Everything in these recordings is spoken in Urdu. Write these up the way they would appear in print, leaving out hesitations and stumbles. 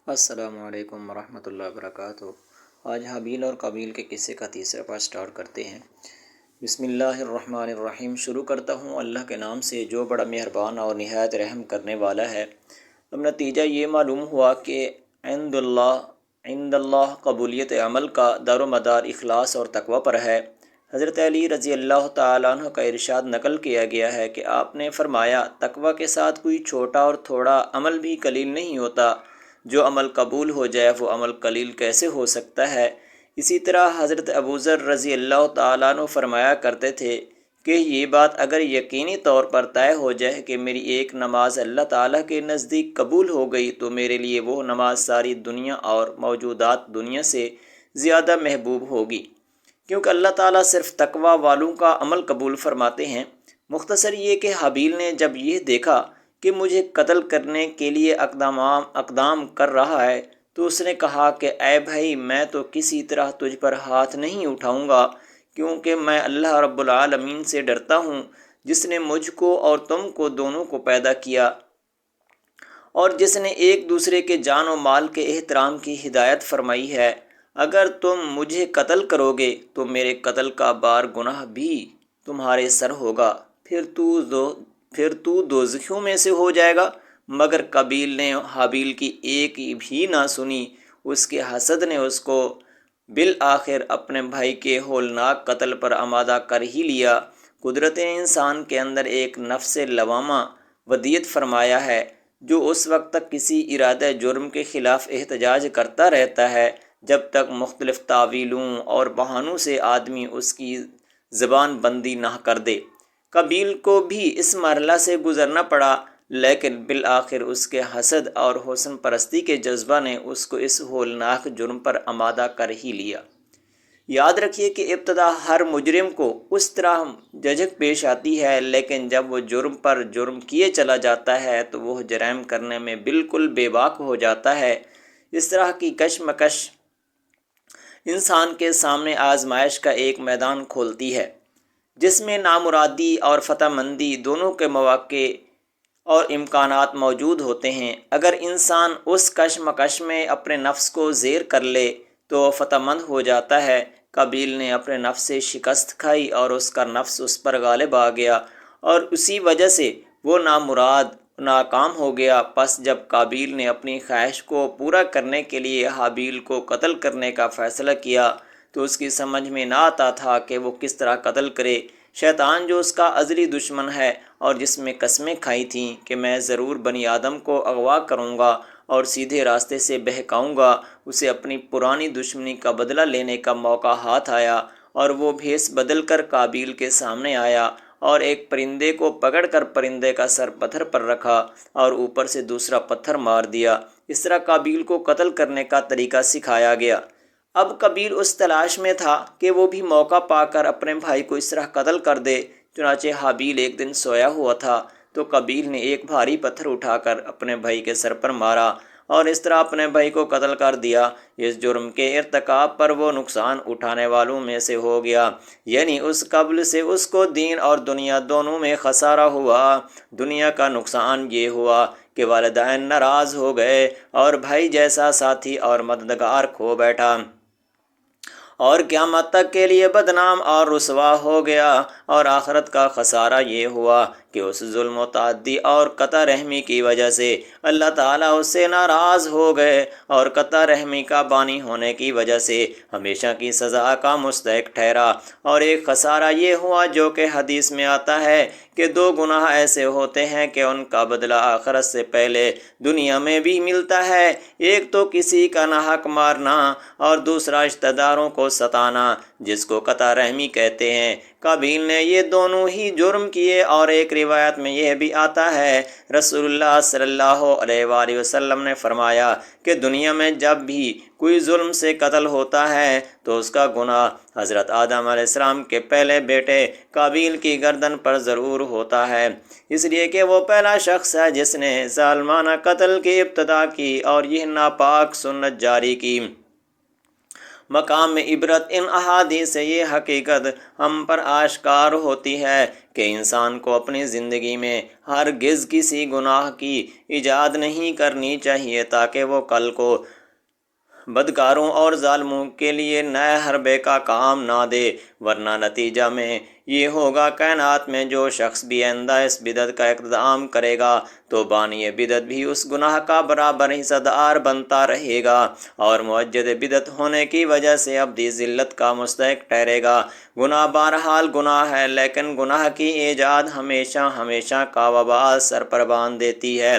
السلام علیکم ورحمۃ اللہ وبرکاتہ۔ آج حابیل اور قابیل کے قصے کا تیسرا پارٹ سٹارٹ کرتے ہیں۔ بسم اللہ الرحمن الرحیم۔ شروع کرتا ہوں اللہ کے نام سے جو بڑا مہربان اور نہایت رحم کرنے والا ہے۔ اب نتیجہ یہ معلوم ہوا کہ عند اللہ قبولیت عمل کا دار و مدار اخلاص اور تقوی پر ہے۔ حضرت علی رضی اللہ تعالیٰ عنہ کا ارشاد نقل کیا گیا ہے کہ آپ نے فرمایا، تقوی کے ساتھ کوئی چھوٹا اور تھوڑا عمل بھی قلیل نہیں ہوتا۔ جو عمل قبول ہو جائے وہ عمل قلیل کیسے ہو سکتا ہے؟ اسی طرح حضرت ابوذر رضی اللہ تعالیٰ عنہ فرمایا کرتے تھے کہ یہ بات اگر یقینی طور پر طے ہو جائے کہ میری ایک نماز اللہ تعالیٰ کے نزدیک قبول ہو گئی تو میرے لیے وہ نماز ساری دنیا اور موجودات دنیا سے زیادہ محبوب ہوگی، کیونکہ اللہ تعالیٰ صرف تقوی والوں کا عمل قبول فرماتے ہیں۔ مختصر یہ کہ حابیل نے جب یہ دیکھا کہ مجھے قتل کرنے کے لیے اقدام کر رہا ہے تو اس نے کہا کہ اے بھائی، میں تو کسی طرح تجھ پر ہاتھ نہیں اٹھاؤں گا، کیونکہ میں اللہ رب العالمین سے ڈرتا ہوں جس نے مجھ کو اور تم کو دونوں کو پیدا کیا اور جس نے ایک دوسرے کے جان و مال کے احترام کی ہدایت فرمائی ہے۔ اگر تم مجھے قتل کرو گے تو میرے قتل کا بار گناہ بھی تمہارے سر ہوگا، پھر تو دوزخیوں میں سے ہو جائے گا۔ مگر قابیل نے حابیل کی ایک بھی نہ سنی۔ اس کے حسد نے اس کو بالآخر اپنے بھائی کے ہولناک قتل پر آمادہ کر ہی لیا۔ قدرت انسان کے اندر ایک نفس لوامہ ودیت فرمایا ہے جو اس وقت تک کسی ارادہ جرم کے خلاف احتجاج کرتا رہتا ہے جب تک مختلف تعویلوں اور بہانوں سے آدمی اس کی زبان بندی نہ کر دے۔ قابیل کو بھی اس مرحلہ سے گزرنا پڑا، لیکن بالآخر اس کے حسد اور حسن پرستی کے جذبہ نے اس کو اس ہولناک جرم پر آمادہ کر ہی لیا۔ یاد رکھیے کہ ابتدا ہر مجرم کو اس طرح جھجک پیش آتی ہے، لیکن جب وہ جرم پر جرم کیے چلا جاتا ہے تو وہ جرائم کرنے میں بالکل بے باک ہو جاتا ہے۔ اس طرح کی کشمکش انسان کے سامنے آزمائش کا ایک میدان کھولتی ہے جس میں نامرادی اور فتح مندی دونوں کے مواقع اور امکانات موجود ہوتے ہیں۔ اگر انسان اس کشمکش میں اپنے نفس کو زیر کر لے تو وہ فتح مند ہو جاتا ہے۔ قابیل نے اپنے نفس سے شکست کھائی اور اس کا نفس اس پر غالب آ گیا اور اسی وجہ سے وہ ناکام ہو گیا۔ پس جب قابیل نے اپنی خواہش کو پورا کرنے کے لیے حابیل کو قتل کرنے کا فیصلہ کیا تو اس کی سمجھ میں نہ آتا تھا کہ وہ کس طرح قتل کرے۔ شیطان جو اس کا ازلی دشمن ہے اور جس میں قسمیں کھائی تھیں کہ میں ضرور بنی آدم کو اغوا کروں گا اور سیدھے راستے سے بہکاؤں گا، اسے اپنی پرانی دشمنی کا بدلہ لینے کا موقع ہاتھ آیا اور وہ بھیس بدل کر قابیل کے سامنے آیا اور ایک پرندے کو پکڑ کر پرندے کا سر پتھر پر رکھا اور اوپر سے دوسرا پتھر مار دیا۔ اس طرح قابیل کو قتل کرنے کا طریقہ سکھایا گیا۔ اب قابیل اس تلاش میں تھا کہ وہ بھی موقع پا کر اپنے بھائی کو اس طرح قتل کر دے۔ چنانچہ حابیل ایک دن سویا ہوا تھا تو قابیل نے ایک بھاری پتھر اٹھا کر اپنے بھائی کے سر پر مارا اور اس طرح اپنے بھائی کو قتل کر دیا۔ اس جرم کے ارتکاب پر وہ نقصان اٹھانے والوں میں سے ہو گیا، یعنی اس قبل سے اس کو دین اور دنیا دونوں میں خسارہ ہوا۔ دنیا کا نقصان یہ ہوا کہ والدین ناراض ہو گئے اور بھائی جیسا ساتھی اور مددگار کھو بیٹھا، اور قیامت تک کے لیے بدنام اور رسوا ہو گیا۔ اور آخرت کا خسارہ یہ ہوا کہ اس ظلم و تعدی اور قطع رحمی کی وجہ سے اللہ تعالیٰ اس سے ناراض ہو گئے اور قطع رحمی کا بانی ہونے کی وجہ سے ہمیشہ کی سزا کا مستحق ٹھہرا۔ اور ایک خسارہ یہ ہوا جو کہ حدیث میں آتا ہے کہ دو گناہ ایسے ہوتے ہیں کہ ان کا بدلہ آخرت سے پہلے دنیا میں بھی ملتا ہے، ایک تو کسی کا ناحق مارنا اور دوسرا رشتہ داروں کو ستانا، جس کو قطع رحمی کہتے ہیں۔ قابیل نے یہ دونوں ہی جرم کیے، اور ایک روایت میں یہ بھی آتا ہے رسول اللہ صلی اللہ علیہ وآلہ وسلم نے فرمایا کہ دنیا میں جب بھی کوئی ظلم سے قتل ہوتا ہے تو اس کا گناہ حضرت آدم علیہ السلام کے پہلے بیٹے قابیل کی گردن پر ضرور ہوتا ہے، اس لیے کہ وہ پہلا شخص ہے جس نے ظالمانہ قتل کی ابتدا کی اور یہ ناپاک سنت جاری کی۔ مقام عبرت ان احادیث سے یہ حقیقت ہم پر آشکار ہوتی ہے کہ انسان کو اپنی زندگی میں ہرگز کسی گناہ کی ایجاد نہیں کرنی چاہیے تاکہ وہ کل کو بدکاروں اور ظالموں کے لیے نئے حربے کا کام نہ دے، ورنہ نتیجہ میں یہ ہوگا کائنات میں جو شخص بھی آئندہ اس بدعت کا اقدام کرے گا تو بانی بدعت بھی اس گناہ کا برابر حصہ دار بنتا رہے گا اور موجد بدعت ہونے کی وجہ سے ابدی ذلت کا مستحق ٹھہرے گا۔ گناہ بہرحال گناہ ہے، لیکن گناہ کی ایجاد ہمیشہ ہمیشہ کا وبال سر پر باندھ دیتی ہے۔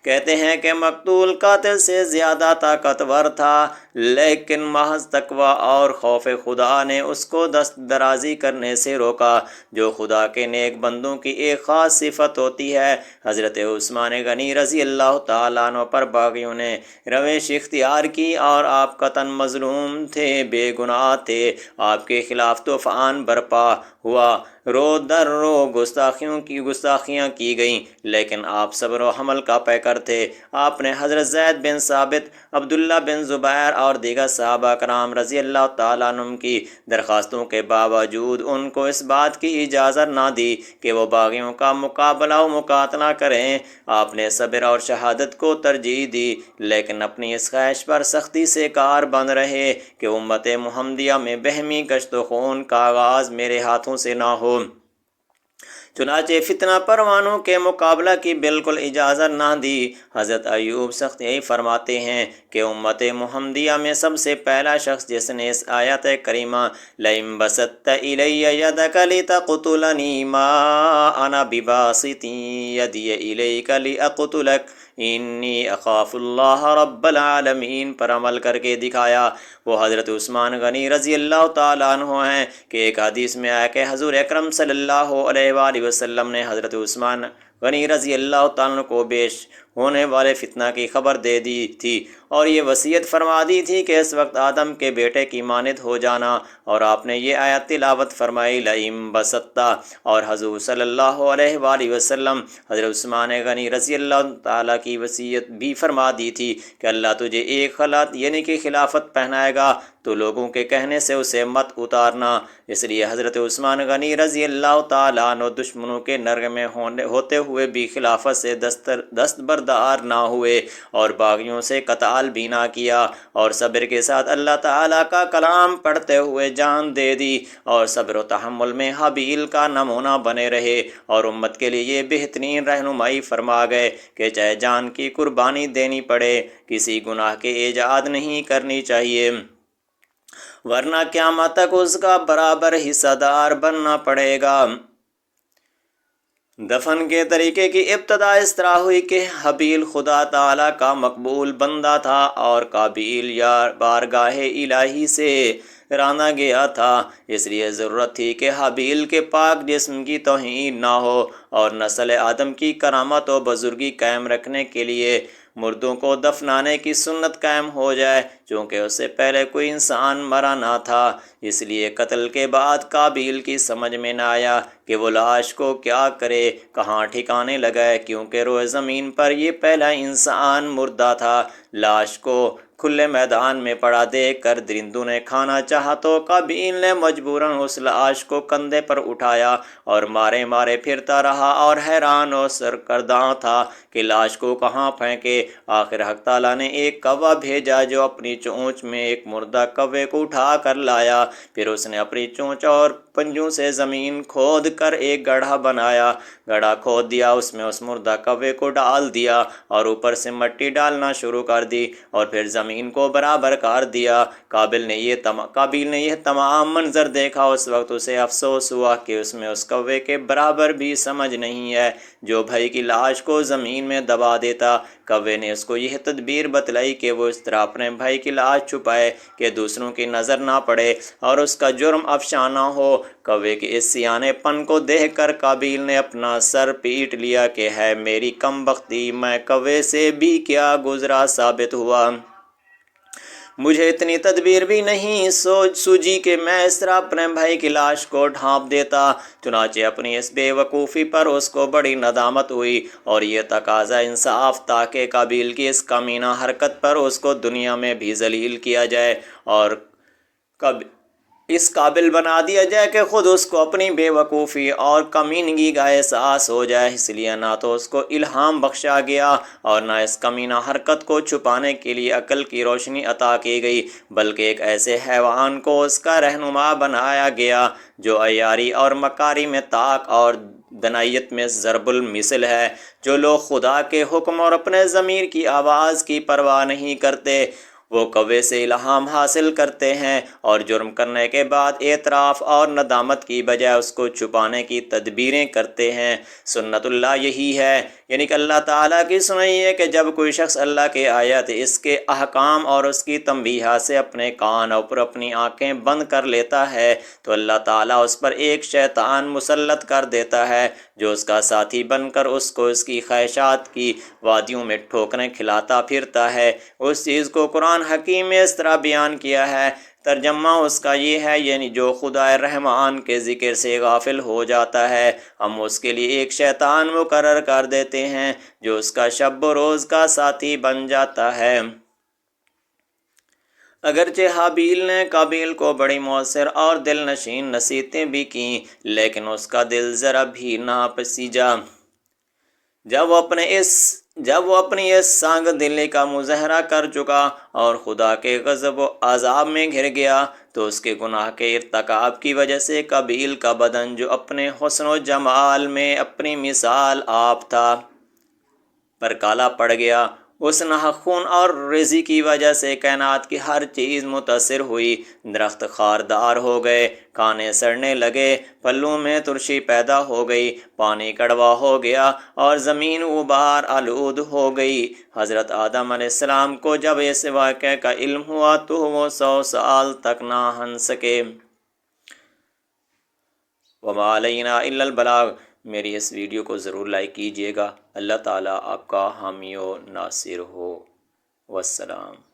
کہتے ہیں کہ مقتول قاتل سے زیادہ طاقتور تھا، لیکن محض تقوی اور خوف خدا نے اس کو دست درازی کرنے سے روکا، جو خدا کے نیک بندوں کی ایک خاص صفت ہوتی ہے۔ حضرت عثمان غنی رضی اللہ تعالیٰ عنہ پر باغیوں نے روش اختیار کی اور آپ قطعاً مظلوم تھے، بے گناہ تھے۔ آپ کے خلاف طوفان برپا ہوا، رو در رو گستاخیاں کی گئیں، لیکن آپ صبر و حمل کا پیکر تھے۔ آپ نے حضرت زید بن ثابت، عبداللہ بن زبیر اور دیگر صحابہ کرام رضی اللہ تعالیٰ عنہم کی درخواستوں کے باوجود ان کو اس بات کی اجازت نہ دی کہ وہ باغیوں کا مقابلہ و مقاتلہ کریں۔ آپ نے صبر اور شہادت کو ترجیح دی، لیکن اپنی اس خواہش پر سختی سے کار بند رہے کہ امت محمدیہ میں بہمی کشت و خون کا آغاز میرے ہاتھوں سے نہ ہو۔ چنانچہ فتنہ پروانوں کے مقابلہ کی بالکل اجازت نہ دی۔ حضرت ایوب سختیائی فرماتے ہیں کہ امت محمدیہ میں سب سے پہلا شخص جس نے اس آیت کریمہ لَئِن بَسَطتَ إِلَيَّ يَدَكَ لِتَقْتُلَنِي مَا أَنَا بِبَاسِطٍ يَدِيَ إِلَيْكَ لِأَقْتُلَكَ انی اخاف اللہ رب العالمین پر عمل کر کے دکھایا۔ وہ حضرت عثمان غنی رضی اللہ تعالیٰ عنہ ہیں کہ ایک حدیث میں آیا کہ حضور اکرم صلی اللہ علیہ وآلہ وسلم نے حضرت عثمان غنی رضی اللہ تعالیٰ عنہ کو پیش ہونے والے فتنہ کی خبر دے دی تھی اور یہ وصیت فرما دی تھی کہ اس وقت آدم کے بیٹے کی مانند ہو جانا، اور آپ نے یہ آیت تلاوت فرمائی لَئِن بَسَطتَ، اور حضور صلی اللہ علیہ وآلہ وسلم حضرت عثمان غنی رضی اللہ تعالیٰ کی وصیت بھی فرما دی تھی کہ اللہ تجھے ایک خلعت یعنی کہ خلافت پہنائے گا تو لوگوں کے کہنے سے اسے مت اتارنا۔ اس لیے حضرت عثمان غنی رضی اللہ تعالیٰ عنہ دشمنوں کے نرغ میں ہوتے ہوئے بھی خلافت سے دستبردار نہ ہوئے اور باغیوں سے قتال بھی نہ کیا، اور صبر کے ساتھ اللہ تعالیٰ کا کلام پڑھتے ہوئے جان دے دی، اور صبر و تحمل میں حابیل کا نمونہ بنے رہے، اور امت کے لیے یہ بہترین رہنمائی فرما گئے کہ چاہے جان کی قربانی دینی پڑے کسی گناہ کے ایجاد نہیں کرنی چاہیے، ورنہ قیامت تک اس کا برابر حصہ دار بننا پڑے گا۔ دفن کے طریقے کی ابتدا اس طرح ہوئی کہ حابیل خدا تعالیٰ کا مقبول بندہ تھا اور قابیل یا بارگاہ الہی سے رانا گیا تھا، اس لیے ضرورت تھی کہ حابیل کے پاک جسم کی توہین نہ ہو اور نسل آدم کی کرامت و بزرگی قائم رکھنے کے لیے مردوں کو دفنانے کی سنت قائم ہو جائے، چونکہ اس سے پہلے کوئی انسان مرا نہ تھا۔ اس لیے قتل کے بعد قابیل کی سمجھ میں نہ آیا کہ وہ لاش کو کیا کرے، کہاں ٹھکانے لگائے، کیونکہ روئے زمین پر یہ پہلا انسان مردہ تھا۔ لاش کو کھلے میدان میں پڑا دیکھ کر درندوں نے کھانا چاہا تو قابیل نے مجبوراً اس لاش کو کندھے پر اٹھایا اور مارے مارے پھرتا رہا اور حیران و سرگرداں تھا کہ لاش کو کہاں پھینکے۔ آخر حق تعالیٰ نے ایک کوہ بھیجا جو اپنی چونچ میں ایک مردہ کوے کو اٹھا کر لایا، پھر اس نے اپنی چونچ اور پنجوں سے زمین کھود کر ایک گڑھا بنایا، گڑھا کھود دیا، اس میں اس مردہ کوے کو ڈال دیا اور اوپر سے مٹی ڈالنا شروع کر دی اور پھر زمین کو برابر کر دیا۔ قابیل نے یہ تمام منظر دیکھا، اس وقت اسے افسوس ہوا کہ اس میں اس کوے کے برابر بھی سمجھ نہیں ہے جو بھائی کی لاش کو زمین میں دبا دیتا۔ کوے نے اس کو یہ تدبیر بتلائی کہ وہ اس طرح اپنے بھائی کی لاش چھپائے کہ دوسروں کی نظر نہ پڑے اور اس کا جرم افشا نہ ہو۔ کوے کے اس سیانے پن کو دیکھ کر قابیل نے اپنا سر پیٹ لیا کہ ہے میری کم بختی، میں کوے سے بھی کیا گزرا ثابت ہوا، مجھے اتنی تدبیر بھی نہیں سوجی کہ میں اس طرح اپنے بھائی کی لاش کو ڈھانپ دیتا۔ چنانچہ اپنی اس بے وقوفی پر اس کو بڑی ندامت ہوئی اور یہ تقاضا انصاف تھا کہ قابیل کی اس کمینہ حرکت پر اس کو دنیا میں بھی ذلیل کیا جائے اور کب اس قابل بنا دیا جائے کہ خود اس کو اپنی بے وقوفی اور کمینگی کا احساس ہو جائے۔ اس لیے نہ تو اس کو الہام بخشا گیا اور نہ اس کمینہ حرکت کو چھپانے کے لیے عقل کی روشنی عطا کی گئی، بلکہ ایک ایسے حیوان کو اس کا رہنما بنایا گیا جو عیاری اور مکاری میں طاق اور دنائیت میں ضرب المثل ہے۔ جو لوگ خدا کے حکم اور اپنے ضمیر کی آواز کی پرواہ نہیں کرتے، وہ کوے سے الہام حاصل کرتے ہیں اور جرم کرنے کے بعد اعتراف اور ندامت کی بجائے اس کو چھپانے کی تدبیریں کرتے ہیں۔ سنت اللہ یہی ہے، یعنی کہ اللہ تعالیٰ کی سنئی ہے کہ جب کوئی شخص اللہ کے آیات، اس کے احکام اور اس کی تنبیہات سے اپنے کان اور اپنی آنکھیں بند کر لیتا ہے تو اللہ تعالیٰ اس پر ایک شیطان مسلط کر دیتا ہے جو اس کا ساتھی بن کر اس کو اس کی خواہشات کی وادیوں میں ٹھوکریں کھلاتا پھرتا ہے۔ اس چیز کو قرآن حکیم میں اس طرح بیان کیا ہے، ترجمہ اس کا یہ ہے، یعنی جو خدا رحمان کے ذکر سے غافل ہو جاتا ہے، ہم اس کے لیے ایک شیطان مقرر کر دیتے ہیں جو اس کا شب و روز کا ساتھی بن جاتا ہے۔ اگرچہ حابیل نے قابیل کو بڑی مؤثر اور دل نشین نصیحتیں بھی کیں، لیکن اس کا دل ذرا بھی نہ پسیجا۔ جب وہ اپنی اس سانگ دلی کا مظاہرہ کر چکا اور خدا کے غضب و عذاب میں گھر گیا تو اس کے گناہ کے ارتکاب کی وجہ سے قابیل کا بدن، جو اپنے حسن و جمال میں اپنی مثال آپ تھا، پر کالا پڑ گیا۔ اس ناحق خون اور ریزی کی وجہ سے کائنات کی ہر چیز متاثر ہوئی۔ درخت خاردار ہو گئے، کھانے سڑنے لگے، پھلوں میں ترشی پیدا ہو گئی، پانی کڑوا ہو گیا اور زمین غبار آلود ہو گئی۔ حضرت آدم علیہ السلام کو جب اس واقعے کا علم ہوا تو وہ 100 سال تک نہ ہنس سکے۔ وَمَا عَلَيْنَا إِلَّا الْبَلَاغُ۔ میری اس ویڈیو کو ضرور لائک کیجیے گا۔ اللہ تعالیٰ آپ کا حامی و ناصر ہو۔ والسلام۔